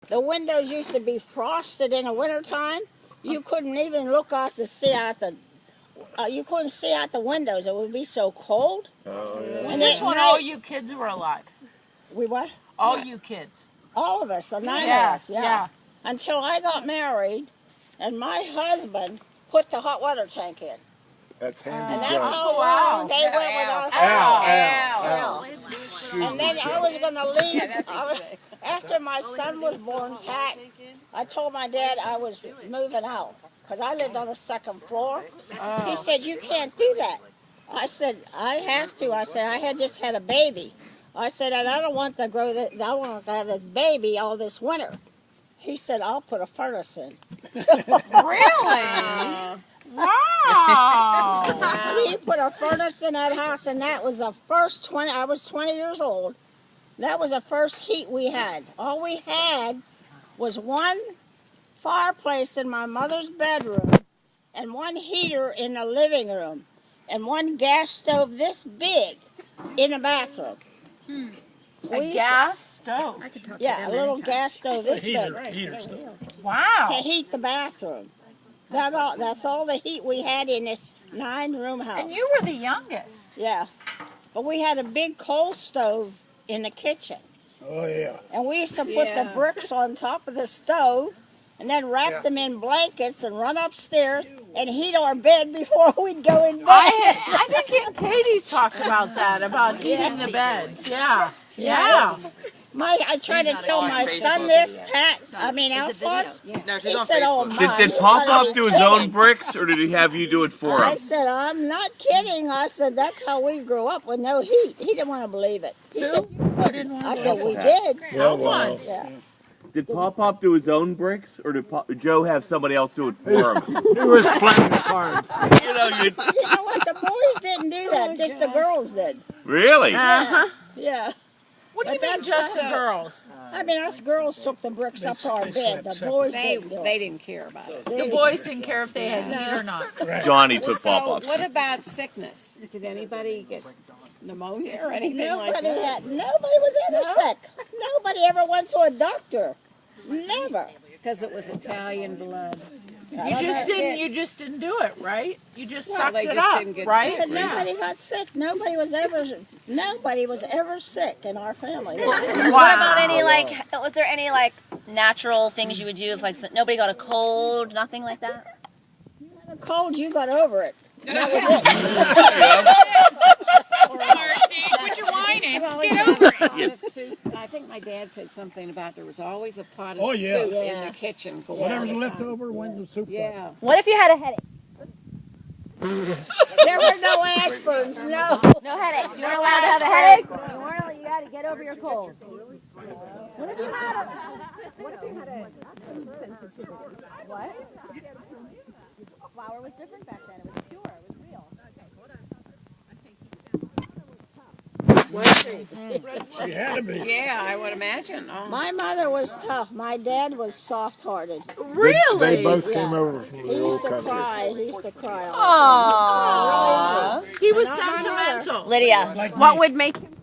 The windows used to be frosted in the wintertime. You couldn't even look out to see out the. You couldn't see out the windows. It would be so cold. Oh, yeah. Was this when all you kids were alive? We what? All you kids. All of us, the 9 of us, yeah. Until I got married, and my husband put the hot water tank in. That's handy. And that's how long they went without hot water. And then I was going to leave. After my son was born, Pat, I told my dad I was moving out because I lived on the second floor. He said, "You can't do that." I said, "I have to." I said, "I had just had a baby." I said, "And I don't want to grow this. I want to have this baby all this winter." He said, "I'll put a furnace in." Really? Wow! He put a furnace in that house, and that was the first 20. I was 20 years old. That was the first heat we had. All we had was one fireplace in my mother's bedroom, and one heater in the living room, and one gas stove this big in the bathroom. A gas stove? Yeah, a little gas stove this big. Wow. To heat the bathroom. That's all the heat we had in this 9-room house. And you were the youngest. Yeah. But we had a big coal stove in the kitchen. Oh, yeah. And we used to put the bricks on top of the stove and then wrap them in blankets and run upstairs and heat our bed before we'd go in bed. I think Aunt Katie's talked about that, about heating the beds. Yeah. Yeah. I tried to tell my son this, Alphonse. He said, "Oh, Mom." Did Pop do his own bricks, or did he have you do it for him? I said, "I'm not kidding." I said, "That's how we grew up with no heat." He didn't want to believe it. He said, I said, "We did." Yeah. Did Pop do his own bricks, or did Joe have somebody else do it for him? He was playing the cards. You know what? The boys didn't do that. Just the girls did. Really? Yeah. What do you mean just the girls? I mean, us girls took the bricks up to our bed. The boys didn't do it. They didn't care about it. The boys didn't care if they had heat or not. Johnny took So Pop-Pop's. what about sickness? Did anybody get pneumonia or anything like that? Nobody was ever sick. Nobody ever went to a doctor. Never. Because it was Italian blood. You just didn't do it, right? You just sucked they it just up, didn't get right? sick. Nobody got sick. Nobody was ever sick in our family. What about any was there any natural things you would do if nobody got a cold, nothing like that? You got a cold, you got over it. That was it. Marcy, quit your whining. Get over it. I think my dad said something about there was always a pot of soup in the kitchen. Whatever's left over went in the soup. Yeah. What if you had a headache? There were no aspirins, no. No headaches. You weren't allowed to have a headache? You got to get over your cold. What if you had a food sensitivity? What? Flour was different back then. It was pure. It was real. She had to be. Yeah, I would imagine. Oh. My mother was tough. My dad was soft-hearted. Really? They both came over from He the used old to country. cry. He used to cry all the time. Aww. He was sentimental. Lydia. What would make him